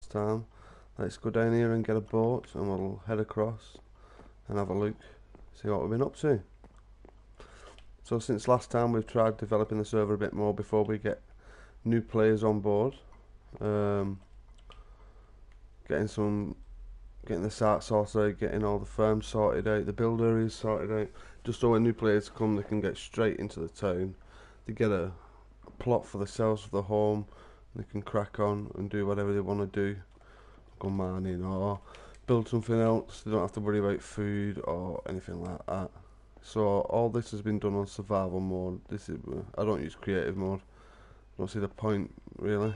last time. Let's go down here and get a boat and we'll head across and have a look, see what we've been up to. So since last time we've tried developing the server a bit more before we get new players on board. Getting the site sorted, getting all the firms sorted out, the build areas sorted out, just so when new players come they can get straight into the town. They get a plot for themselves for the home, and they can crack on and do whatever they want to do, go mining or build something else. They don't have to worry about food or anything like that. So all this has been done on survival mode. I don't use creative mode, I don't see the point really.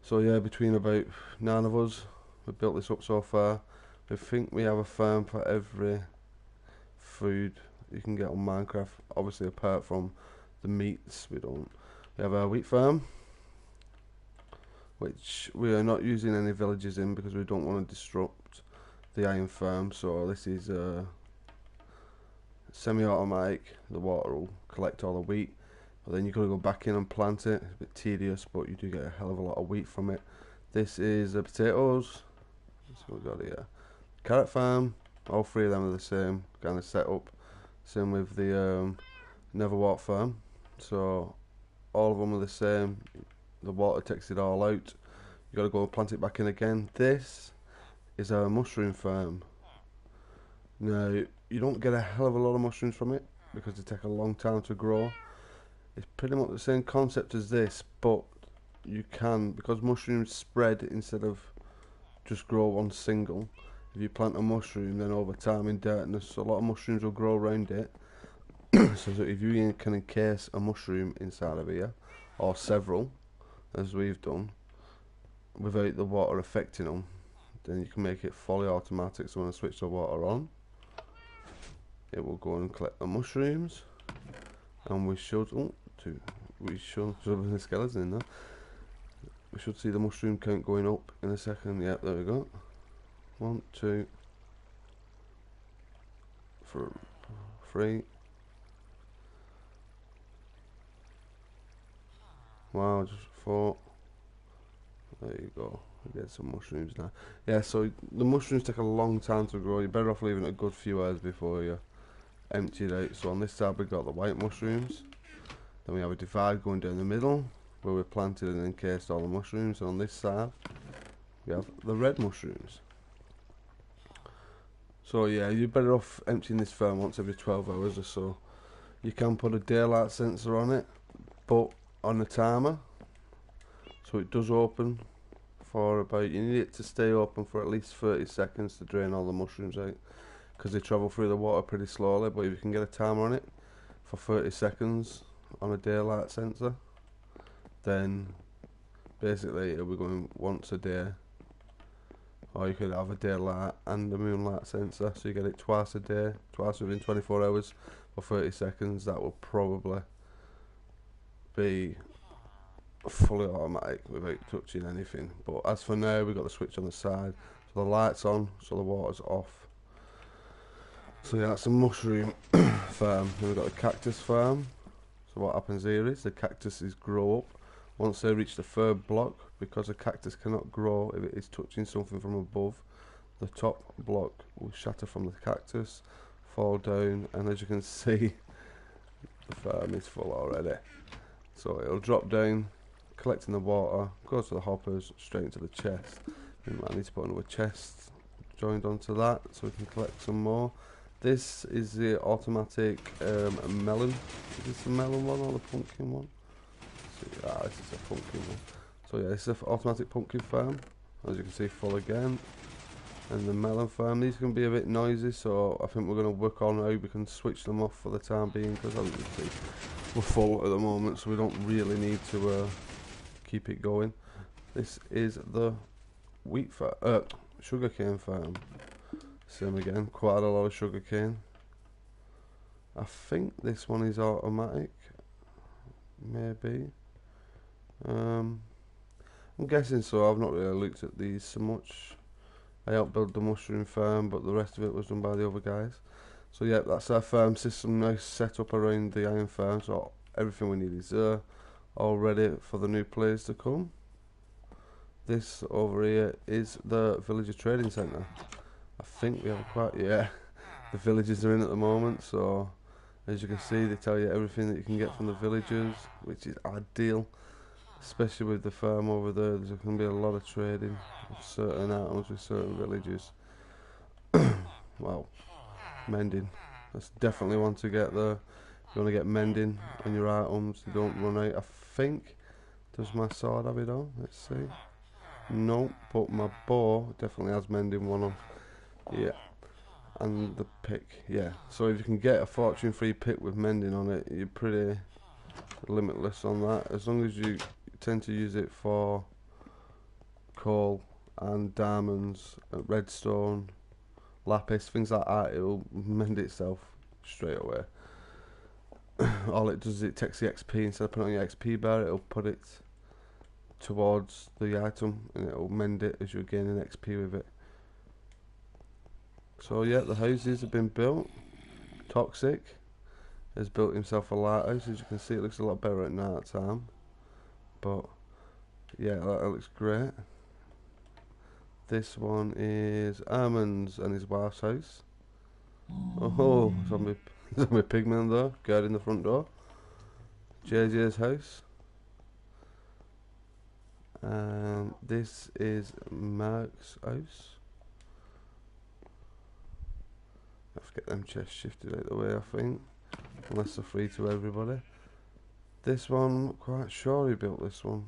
So yeah, between about 9 of us, we've built this up so far. We think we have a farm for every food you can get on Minecraft, obviously apart from the meats. We have a wheat farm, which we are not using any villages in because we don't want to disrupt the iron farm. So this is semi-automatic. The water will collect all the wheat, but then you've got to go back in and plant it. It's a bit tedious, but you do get a hell of a lot of wheat from it. This is the potatoes. That's what we've got here. Carrot farm. All three of them are the same kind of setup. Same with the Neverwart farm. So all of them are the same. The water takes it all out. You got to go and plant it back in again. This is a mushroom farm. Now you don't get a hell of a lot of mushrooms from it because they take a long time to grow. It's pretty much the same concept as this, but you can, because mushrooms spread instead of just grow one single. If you plant a mushroom, then over time in darkness, a lot of mushrooms will grow around it. So if you can encase a mushroom inside of here, or several, as we've done, without the water affecting them, then you can make it fully automatic. So when I switch the water on, it will go and collect the mushrooms, and we should the skeleton in there. We should see the mushroom count going up in a second. Yep, there we go. 1, 2, 3. Wow, just 4. There you go. We get some mushrooms now. Yeah, so the mushrooms take a long time to grow. You're better off leaving it a good few hours before you empty it out. So on this side we've got the white mushrooms. Then we have a divide going down the middle where we planted and encased all the mushrooms. And on this side we have the red mushrooms. So yeah, you're better off emptying this farm once every 12 hours or so. You can put a daylight sensor on it, but on the timer, so it does open for about, you need it to stay open for at least 30 seconds to drain all the mushrooms out, because they travel through the water pretty slowly. But if you can get a timer on it for 30 seconds on a daylight sensor, then basically it'll be going once a day. Or you could have a daylight and a moonlight sensor, so you get it twice a day, twice within 24 hours for 30 seconds. That will probably be fully automatic without touching anything. But as for now, we've got the switch on the side, so the light's on, so the water's off. So yeah, that's a mushroom farm. Then we've got the cactus farm. So what happens here is the cactuses grow up. Once they reach the third block, because a cactus cannot grow if it is touching something from above, the top block will shatter from the cactus, fall down, and as you can see, the farm is full already. So it'll drop down, collecting the water, goes to the hoppers, straight into the chest. We might need to put another chest joined onto that so we can collect some more. This is the automatic melon. Is this the melon one or the pumpkin one? This is a pumpkin one. So yeah, this is an automatic pumpkin farm, as you can see, full again. And the melon farm, these can be a bit noisy, so I think we're going to work on how we can switch them off for the time being, because as you can see, we're full at the moment, so we don't really need to keep it going. This is the wheat farm, sugarcane farm. Same again, quite a lot of sugarcane. I think this one is automatic, maybe. I'm guessing so. I've not really looked at these so much. I helped build the mushroom farm, but the rest of it was done by the other guys. So yeah, that's our farm system now set up around the iron farm. So everything we need is there, all ready for the new players to come. this over here is the villager trading centre. I think we have the villagers are in at the moment, so as you can see they tell you everything that you can get from the villagers, which is ideal, especially with the farm over there. There's going to be a lot of trading of certain items with certain villages. Well, mending, that's definitely one to get there. You want to get mending on your items, you don't run out. I think, does my sword have it on? Let's see. No, but my bow definitely has mending one on. Yeah, and the pick, yeah. So if you can get a fortune free pick with mending on it, you're pretty limitless on that. As long as you tend to use it for coal and diamonds, redstone, lapis, things like that, it'll mend itself straight away. All it does is it takes the XP, instead of putting it on your XP bar, it'll put it towards the item and it'll mend it as you're gaining XP with it. So yeah, the houses have been built. Toxic has built himself a lighthouse. As you can see, it looks a lot better at night time, but yeah, that looks great. This one is Armand's and his wife's house. Oh, zombie pigman there, guarding the front door. JJ's house. And this is Mark's house. I have to get them chests shifted out of the way, I think, unless they're free to everybody. This one, I'm not quite sure he built this one.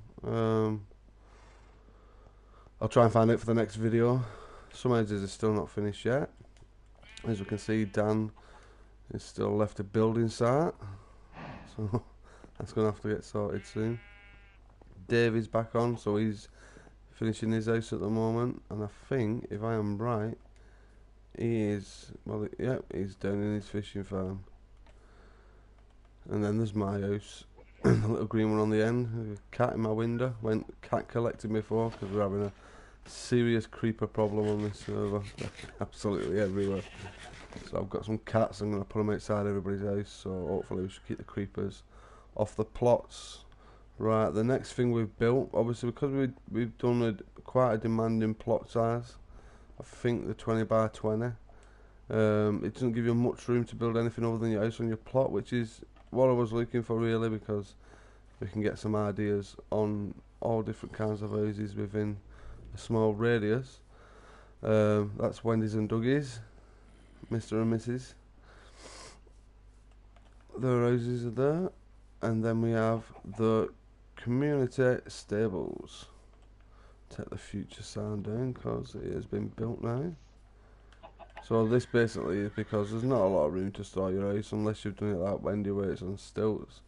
I'll try and find out for the next video. Some houses are still not finished yet. As we can see, Dan is still left a building site, so that's going to have to get sorted soon. Davey's back on, so he's finishing his house at the moment, and I think, if I am right, he is, well, yeah, he's down in his fishing farm. And then there's my house, the little green one on the end. A cat in my window. Cat collected me for, because we're having a serious creeper problem on this server. Absolutely everywhere. So I've got some cats, I'm going to put them outside everybody's house, so hopefully we should keep the creepers off the plots. Right, the next thing we've built, obviously because we've done quite a demanding plot size. I think the 20 by 20. It doesn't give you much room to build anything other than your house on your plot, which is what I was looking for really, because we can get some ideas on all different kinds of houses within a small radius. That's Wendy's and Dougie's, Mr. and Mrs. Their houses are there, and then we have the community stables. Take the future sign down because it has been built now. So this basically is because there's not a lot of room to store your house unless you've done it like Wendy where it's on stilts.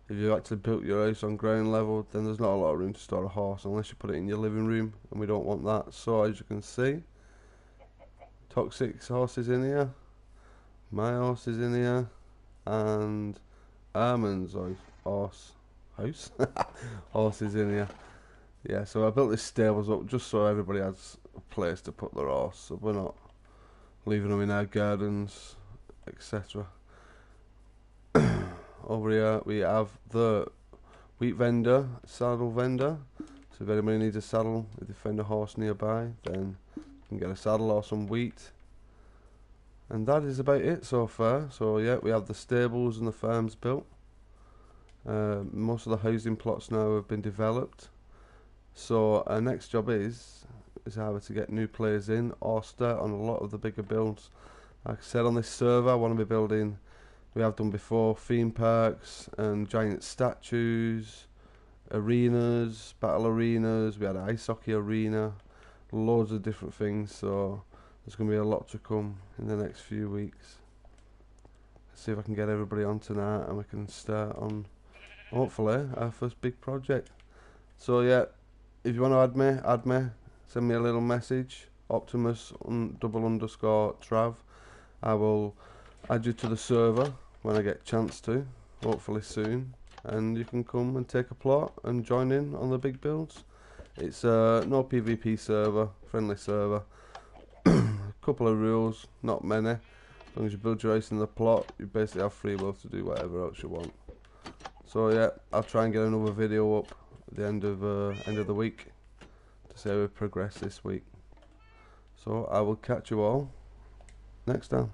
If you've actually built your house on ground level, then there's not a lot of room to store a horse unless you put it in your living room, and we don't want that. So as you can see, Toxic's horse is in here, my horse is in here, and Armand's horse is in here. Yeah, so I built this stables up just so everybody has a place to put their horse, so we're not leaving them in our gardens, etc. Over here we have the wheat vendor, saddle vendor. So if anybody needs a saddle, if they find a horse nearby, then you can get a saddle or some wheat. And that is about it so far. So yeah, we have the stables and the farms built. Most of the housing plots now have been developed. So our next job is either to get new players in or start on a lot of the bigger builds. Like I said, on this server I want to be building, we have done before, theme parks and giant statues, arenas, battle arenas, we had an ice hockey arena, loads of different things, so there's going to be a lot to come in the next few weeks. Let's see if I can get everybody on tonight and we can start on, hopefully, our first big project. So yeah, if you want to add me, send me a little message, Optimus_Trav. I will add you to the server when I get a chance to, hopefully soon, and you can come and take a plot and join in on the big builds. It's no PvP server, friendly server. A couple of rules, not many. As long as you build your house in the plot, you basically have free will to do whatever else you want. So yeah, I'll try and get another video up at the end of the week to see how we progress this week. So I will catch you all next time.